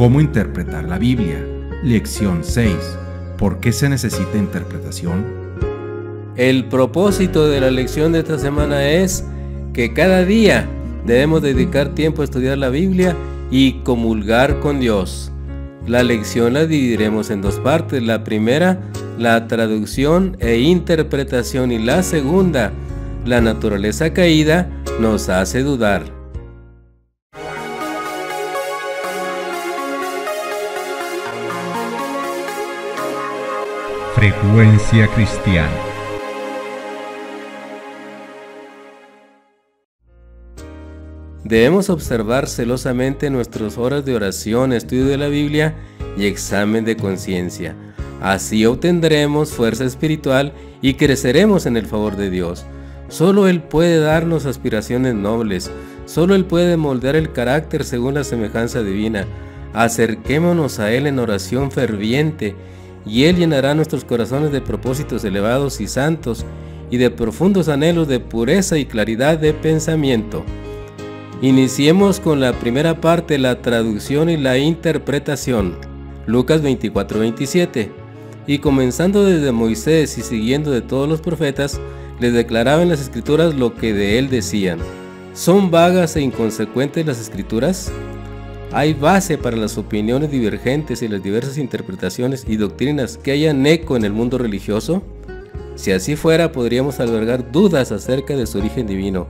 ¿Cómo interpretar la Biblia? Lección 6. ¿Por qué se necesita interpretación? El propósito de la lección de esta semana es que cada día debemos dedicar tiempo a estudiar la Biblia y comulgar con Dios. La lección la dividiremos en dos partes. La primera, la traducción e interpretación, y la segunda, la naturaleza caída nos hace dudar. Frecuencia cristiana. Debemos observar celosamente nuestras horas de oración, estudio de la Biblia y examen de conciencia. Así obtendremos fuerza espiritual y creceremos en el favor de Dios. Solo Él puede darnos aspiraciones nobles. Solo Él puede moldear el carácter según la semejanza divina. Acerquémonos a Él en oración ferviente, y Él llenará nuestros corazones de propósitos elevados y santos, y de profundos anhelos de pureza y claridad de pensamiento. Iniciemos con la primera parte, la traducción y la interpretación. Lucas 24:27. Y comenzando desde Moisés y siguiendo de todos los profetas, les declaraba en las Escrituras lo que de él decían. ¿Son vagas e inconsecuentes las Escrituras? ¿Hay base para las opiniones divergentes y las diversas interpretaciones y doctrinas que hayan eco en el mundo religioso? Si así fuera, podríamos albergar dudas acerca de su origen divino,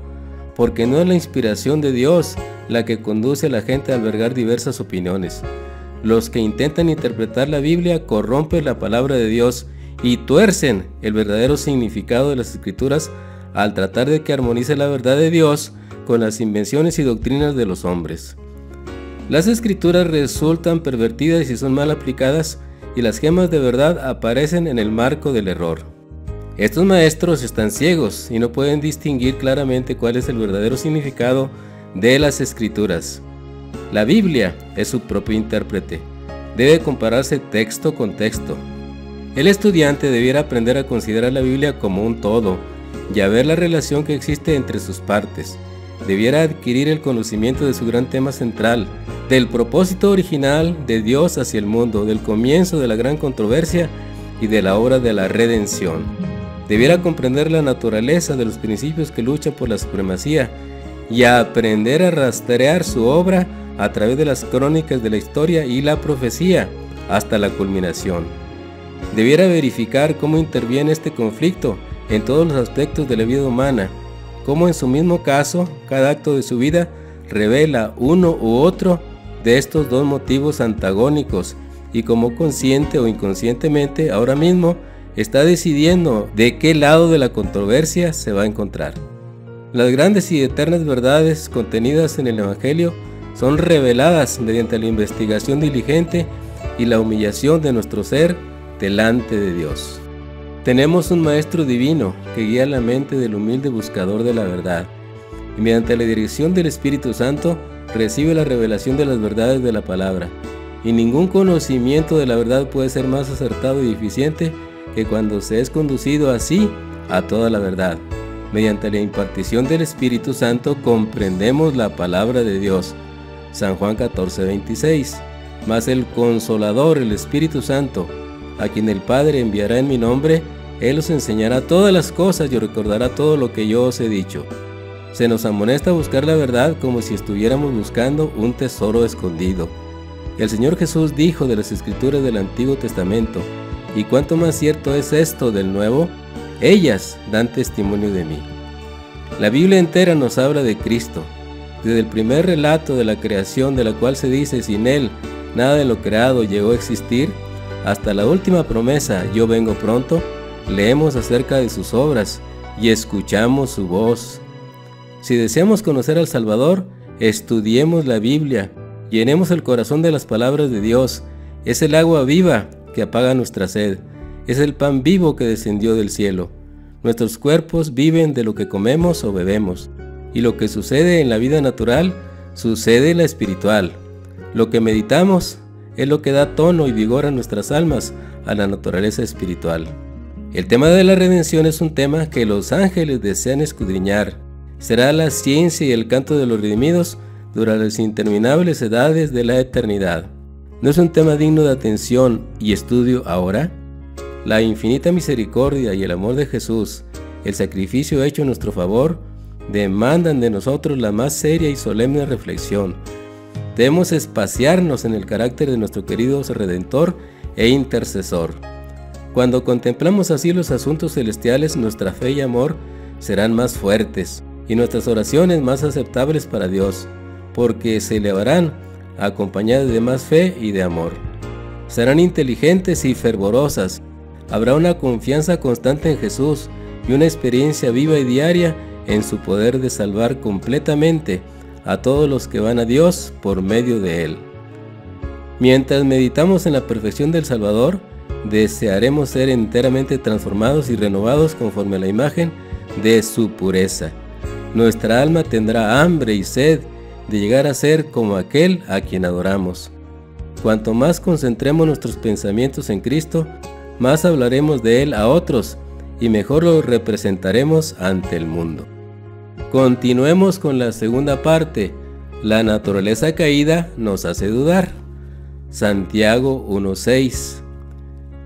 porque no es la inspiración de Dios la que conduce a la gente a albergar diversas opiniones. Los que intentan interpretar la Biblia corrompen la palabra de Dios y tuercen el verdadero significado de las Escrituras al tratar de que armonice la verdad de Dios con las invenciones y doctrinas de los hombres. Las Escrituras resultan pervertidas si son mal aplicadas, y las gemas de verdad aparecen en el marco del error. Estos maestros están ciegos y no pueden distinguir claramente cuál es el verdadero significado de las Escrituras. La Biblia es su propio intérprete. Debe compararse texto con texto. El estudiante debiera aprender a considerar la Biblia como un todo y a ver la relación que existe entre sus partes. Debiera adquirir el conocimiento de su gran tema central, del propósito original de Dios hacia el mundo, del comienzo de la gran controversia y de la obra de la redención. Debiera comprender la naturaleza de los principios que luchan por la supremacía y a aprender a rastrear su obra a través de las crónicas de la historia y la profecía hasta la culminación. Debiera verificar cómo interviene este conflicto en todos los aspectos de la vida humana, cómo en su mismo caso cada acto de su vida revela uno u otro de estos dos motivos antagónicos, y cómo consciente o inconscientemente ahora mismo está decidiendo de qué lado de la controversia se va a encontrar. Las grandes y eternas verdades contenidas en el Evangelio son reveladas mediante la investigación diligente y la humillación de nuestro ser delante de Dios. Tenemos un Maestro divino que guía la mente del humilde buscador de la verdad, y mediante la dirección del Espíritu Santo recibe la revelación de las verdades de la palabra, y ningún conocimiento de la verdad puede ser más acertado y eficiente que cuando se es conducido así a toda la verdad. Mediante la impartición del Espíritu Santo comprendemos la palabra de Dios. San Juan 14:26. Mas el Consolador, el Espíritu Santo, a quien el Padre enviará en mi nombre, Él os enseñará todas las cosas y os recordará todo lo que yo os he dicho. Se nos amonesta a buscar la verdad como si estuviéramos buscando un tesoro escondido. El Señor Jesús dijo de las Escrituras del Antiguo Testamento: ¿y cuánto más cierto es esto del Nuevo? Ellas dan testimonio de mí. La Biblia entera nos habla de Cristo. Desde el primer relato de la creación, de la cual se dice: sin Él nada de lo creado llegó a existir, hasta la última promesa: yo vengo pronto, leemos acerca de sus obras y escuchamos su voz. Si deseamos conocer al Salvador, estudiemos la Biblia, llenemos el corazón de las palabras de Dios. Es el agua viva que apaga nuestra sed, es el pan vivo que descendió del cielo. Nuestros cuerpos viven de lo que comemos o bebemos, y lo que sucede en la vida natural sucede en la espiritual. Lo que meditamos es lo que da tono y vigor a nuestras almas, a la naturaleza espiritual. El tema de la redención es un tema que los ángeles desean escudriñar. Será la ciencia y el canto de los redimidos durante las interminables edades de la eternidad. ¿No es un tema digno de atención y estudio ahora? La infinita misericordia y el amor de Jesús, el sacrificio hecho en nuestro favor, demandan de nosotros la más seria y solemne reflexión. Debemos espaciarnos en el carácter de nuestro querido Redentor e Intercesor. Cuando contemplamos así los asuntos celestiales, nuestra fe y amor serán más fuertes y nuestras oraciones más aceptables para Dios, porque se elevarán acompañadas de más fe y de amor. Serán inteligentes y fervorosas. Habrá una confianza constante en Jesús y una experiencia viva y diaria en su poder de salvar completamente a todos los que van a Dios por medio de Él. Mientras meditamos en la perfección del Salvador, desearemos ser enteramente transformados y renovados conforme a la imagen de su pureza. Nuestra alma tendrá hambre y sed de llegar a ser como aquel a quien adoramos. Cuanto más concentremos nuestros pensamientos en Cristo, más hablaremos de Él a otros y mejor lo representaremos ante el mundo. Continuemos con la segunda parte. La naturaleza caída nos hace dudar. Santiago 1:6.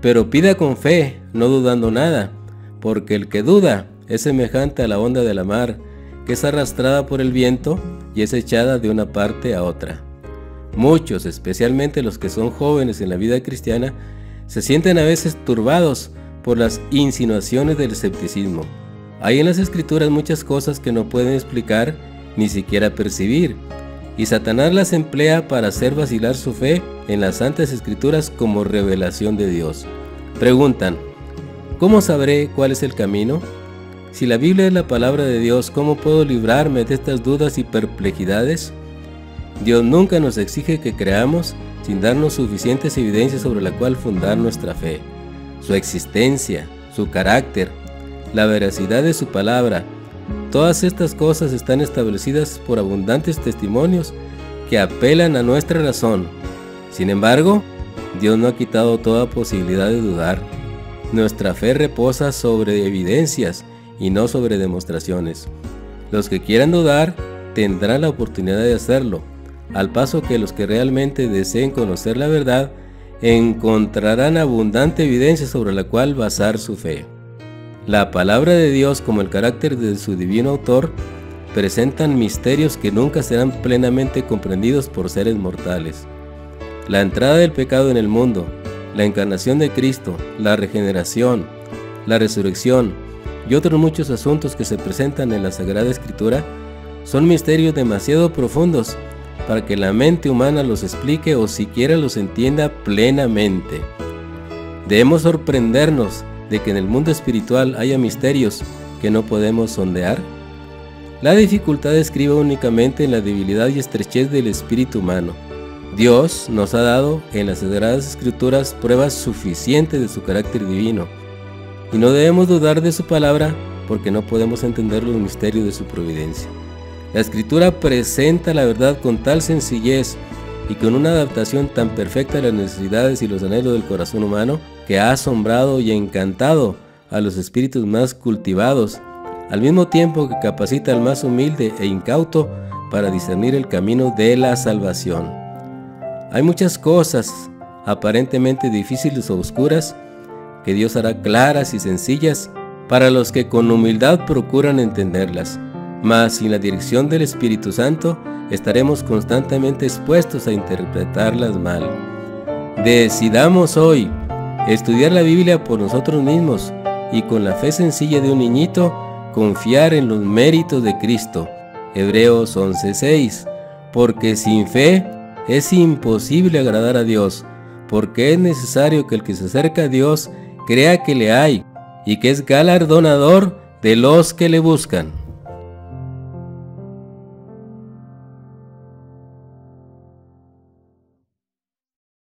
Pero pida con fe, no dudando nada, porque el que duda es semejante a la onda de la mar, que es arrastrada por el viento y es echada de una parte a otra. Muchos, especialmente los que son jóvenes en la vida cristiana, se sienten a veces turbados por las insinuaciones del escepticismo. Hay en las Escrituras muchas cosas que no pueden explicar ni siquiera percibir, y Satanás las emplea para hacer vacilar su fe en las Santas Escrituras como revelación de Dios. Preguntan: ¿cómo sabré cuál es el camino? Si la Biblia es la palabra de Dios, ¿cómo puedo librarme de estas dudas y perplejidades? Dios nunca nos exige que creamos sin darnos suficientes evidencias sobre la cual fundar nuestra fe. Su existencia, su carácter, la veracidad de su palabra, todas estas cosas están establecidas por abundantes testimonios que apelan a nuestra razón. Sin embargo, Dios no ha quitado toda posibilidad de dudar. Nuestra fe reposa sobre evidencias y no sobre demostraciones. Los que quieran dudar tendrán la oportunidad de hacerlo, al paso que los que realmente deseen conocer la verdad encontrarán abundante evidencia sobre la cual basar su fe. La palabra de Dios, como el carácter de su divino autor, presentan misterios que nunca serán plenamente comprendidos por seres mortales. La entrada del pecado en el mundo, la encarnación de Cristo, la regeneración, la resurrección y otros muchos asuntos que se presentan en la Sagrada Escritura son misterios demasiado profundos para que la mente humana los explique o siquiera los entienda plenamente. Debemos sorprendernos de que en el mundo espiritual haya misterios que no podemos sondear. La dificultad estriba únicamente en la debilidad y estrechez del espíritu humano. Dios nos ha dado en las Sagradas Escrituras pruebas suficientes de su carácter divino, y no debemos dudar de su palabra porque no podemos entender los misterios de su providencia. La Escritura presenta la verdad con tal sencillez y con una adaptación tan perfecta a las necesidades y los anhelos del corazón humano que ha asombrado y encantado a los espíritus más cultivados, al mismo tiempo que capacita al más humilde e incauto para discernir el camino de la salvación. Hay muchas cosas aparentemente difíciles o oscuras que Dios hará claras y sencillas para los que con humildad procuran entenderlas, mas sin la dirección del Espíritu Santo estaremos constantemente expuestos a interpretarlas mal. Decidamos hoy estudiar la Biblia por nosotros mismos y con la fe sencilla de un niñito confiar en los méritos de Cristo. Hebreos 11:6. Porque sin fe es imposible agradar a Dios, porque es necesario que el que se acerca a Dios crea que le hay y que es galardonador de los que le buscan.